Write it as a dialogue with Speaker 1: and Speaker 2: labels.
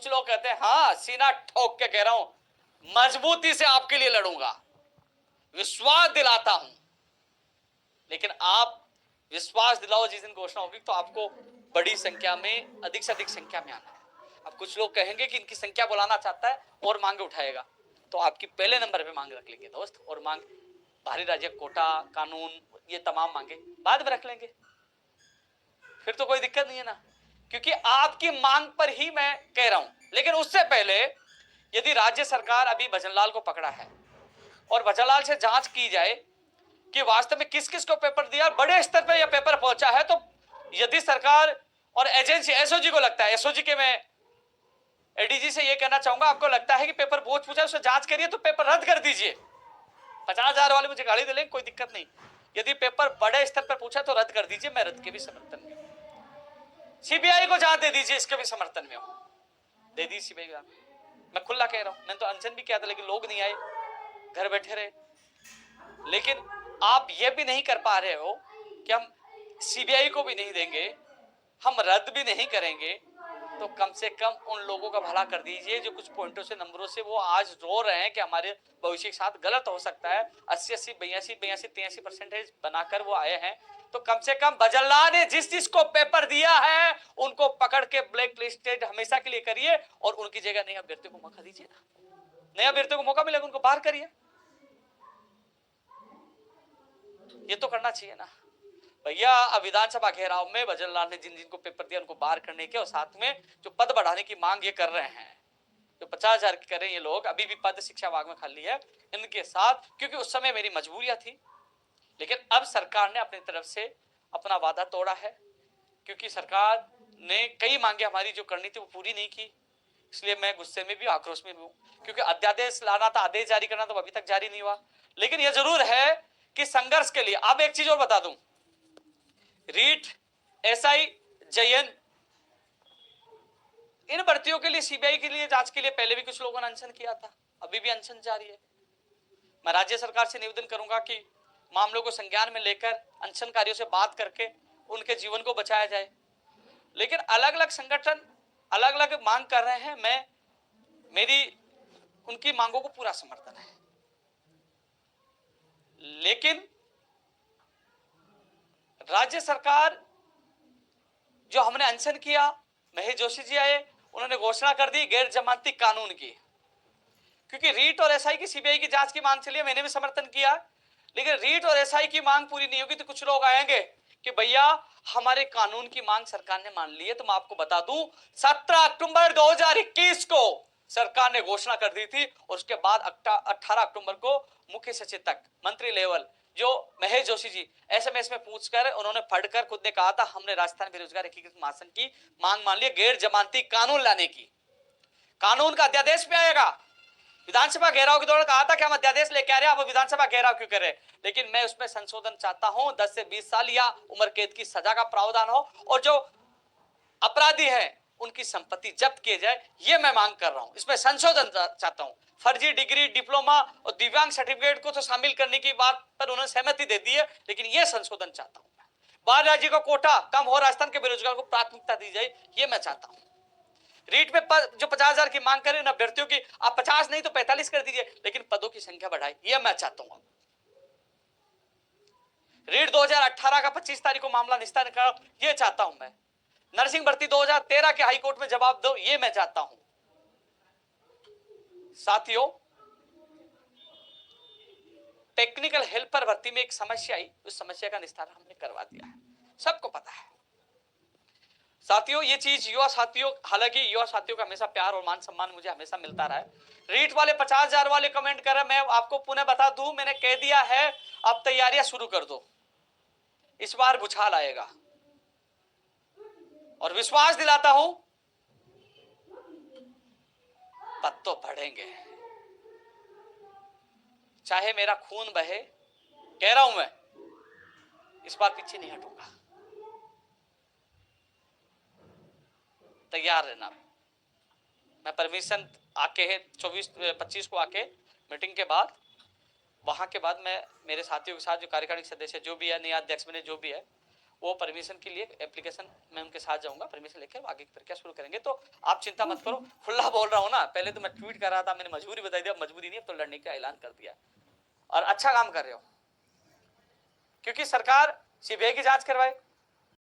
Speaker 1: कुछ लोग कहते हैं हाँ सीना ठोक के कह रहा हूं, मजबूती से आपके लिए लड़ूंगा, विश्वास दिलाता हूं। लेकिन आप विश्वास दिलाओ, जिस दिन घोषणा होगी तो आपको बड़ी संख्या में, अधिक से अधिक संख्या में आना है। अब कुछ लोग कहेंगे कि इनकी संख्या बुलाना चाहता है और मांगे उठाएगा, तो आपकी पहले नंबर पे मांग रख लेंगे दोस्त, और मांग भारी राज्य कोटा कानून ये तमाम मांगे बाद में रख लेंगे, फिर तो कोई दिक्कत नहीं है ना, क्योंकि आपकी मांग पर ही मैं कह रहा हूं। लेकिन उससे पहले यदि राज्य सरकार अभी भजनलाल को पकड़ा है और भजनलाल से जांच की जाए कि वास्तव में किस किस को पेपर दिया, बड़े स्तर पर यह पेपर पहुंचा है, तो यदि सरकार और एजेंसी एसओजी को लगता है, एसओजी के मैं एडीजी से यह कहना चाहूंगा, आपको लगता है कि पेपर बोझ पूछा, उसे जांच करिए, तो पेपर रद्द कर दीजिए। 50,000 वाले मुझे गाड़ी दे लेंगे, कोई दिक्कत नहीं। यदि पेपर बड़े स्तर पर पूछा तो रद्द कर दीजिए, मैं रद्द के भी समर्थन में। सीबीआई को जांच दे दीजिए, इसके भी समर्थन में हूं, दे दी सीबीआई को। मैं खुला कह रहा हूं, मैंने तो अनशन भी किया था, लेकिन लोग नहीं आए, घर बैठे रहे। लेकिन आप ये भी नहीं कर पा रहे हो कि हम सीबीआई को भी नहीं देंगे, हम रद्द भी नहीं करेंगे, तो कम से कम उन लोगों का भला कर दीजिए जो कुछ पॉइंटों से, नंबरों से वो आज रो रहे हैं कि हमारे भविष्य के साथ गलत हो सकता है। 80-80, 82-83% बनाकर वो आए हैं, तो कम से कम भजनलाल ने जिस जिस को पेपर दिया है उनको पकड़ के ब्लैक लिस्टेड हमेशा के लिए करिए, और उनकी जगह नए अभ्यर्थियों को मौका दीजिए ना, नए अभ्यर्थियों को मौका मिलेगा, उनको बाहर करिए। ये तो करना चाहिए ना भैया। अब विधानसभा घेराव में भजनलाल ने जिन जिन को पेपर दिया उनको बाहर करने के, और साथ में जो पद बढ़ाने की मांग ये कर रहे हैं, जो 50,000 की करें ये लोग, अभी भी पद शिक्षा विभाग में खाली है, इनके साथ, क्योंकि उस समय मेरी मजबूरियां थी। लेकिन अब सरकार ने अपनी तरफ से अपना वादा तोड़ा है, क्योंकि सरकार ने कई मांगे हमारी जो करनी थी वो पूरी नहीं की, इसलिए मैं गुस्से में भी, आक्रोश में भी हूं, क्योंकि अध्यादेश लाना था, आदेश जारी करना तो अभी तक जारी नहीं हुआ। लेकिन यह जरूर है कि संघर्ष के लिए, अब एक चीज और बता दूं, रीट, एसआई, जयन, इन भर्तियों के लिए, सीबीआई के लिए जांच के लिए पहले भी कुछ लोगों ने अनशन किया था, अभी भी अनशन जारी है। मैं राज्य सरकार से निवेदन करूंगा कि मामलों को संज्ञान में लेकर अनशनकारियों से बात करके उनके जीवन को बचाया जाए। लेकिन अलग अलग संगठन अलग अलग मांग कर रहे हैं, मेरी उनकी मांगों को पूरा समर्थन है। लेकिन राज्य सरकार, जो हमने अनशन किया, महेश जोशी जी आए, उन्होंने घोषणा कर दी गैर जमानती कानून की, क्योंकि रीट और एसआई की, सीबीआई की जांच की मांग चली, मैंने भी समर्थन किया। लेकिन रीट और एसआई की मांग पूरी नहीं होगी तो कुछ लोग आएंगे कि भैया हमारे कानून की मांग सरकार ने मान ली है। तो मैं आपको बता दूं, 17 अक्टूबर 2021 को सरकार ने घोषणा कर दी थी, और उसके बाद 18 अक्टूबर को मुख्य सचेतक मंत्री लेवल जो महेश जोशी जी एसएमएस में पूछकर, उन्होंने पढ़कर खुद ने कहा था हमने राजस्थान बेरोजगार एकीकृत महासंघ की मांग मान ली, गैर जमानती कानून लाने की। कानून का अध्यादेश भी आएगा। विधानसभा घेराव के दौरान कहा था कि हम अध्यादेश लेके आ रहे हैं, अब विधानसभा घेराव क्यों कर रहे हैं? लेकिन मैं उसमें संशोधन चाहता हूं, 10 से 20 साल या उम्र कैद की सजा का प्रावधान हो, और जो अपराधी है उनकी संपत्ति जब्त किए जाए, ये मैं मांग कर रहा हूं। इसमें संशोधन चाहता हूं। फर्जी डिग्री, डिप्लोमा और दिव्यांग सर्टिफिकेट को तो शामिल करने की बात पर उन्होंने सहमति दे दी है, लेकिन यह संशोधन चाहता हूं। बाहर राज्य का कोटा कम हो, राजस्थान के बेरोजगार को प्राथमिकता दी जाए, ये मैं चाहता हूं। रीट में जो 50,000 की मांग करें अभ्यर्थियों की, आप 50 नहीं तो 45 कर दीजिए, लेकिन पदों की संख्या बढ़ाए, यह मैं चाहता हूं। रीट 2018 का 25 तारीख को मामला निस्तारण करो, यह चाहता हूं मैं। नर्सिंग भर्ती 2013 के हाईकोर्ट में जवाब दो, यह मैं चाहता हूं। साथियों, टेक्निकल हेल्पर भर्ती में एक समस्या आई, उस समस्या का निस्तारण हमने करवा दिया है, सबको पता है। साथियों, ये चीज युवा साथियों, हालांकि युवा साथियों का हमेशा प्यार और मान सम्मान मुझे हमेशा मिलता रहा है। रीट वाले 50,000 वाले कमेंट कर रहे, मैं आपको पुनः बता दूं, मैंने कह दिया है अब तैयारियां शुरू कर दो, इस बार बुछाल आएगा, और विश्वास दिलाता हूं पद तो बढ़ेंगे, चाहे मेरा खून बहे, कह रहा हूं मैं, इस बार पीछे नहीं हटूंगा। तैयार रहना। मैं परमिशन आके है 24-25 को आके मीटिंग के बाद, वहां के बाद मैं मेरे साथियों के साथ जो कार्यकारिणी सदस्य जो भी है, नया अध्यक्ष बने जो भी है, वो परमिशन के लिए एप्लीकेशन मैं उनके साथ जाऊंगा, परमिशन लेकर आगे की प्रक्रिया शुरू करेंगे। तो आप चिंता मत करो, खुला बोल रहा हूँ ना, पहले तो मैं ट्वीट कर रहा था, मैंने मजबूरी बताई दी, अब मजबूरी नहीं, अब तो लड़ने का ऐलान कर दिया और अच्छा काम कर रहे हो, क्योंकि सरकार सीबीआई की जांच करवाए,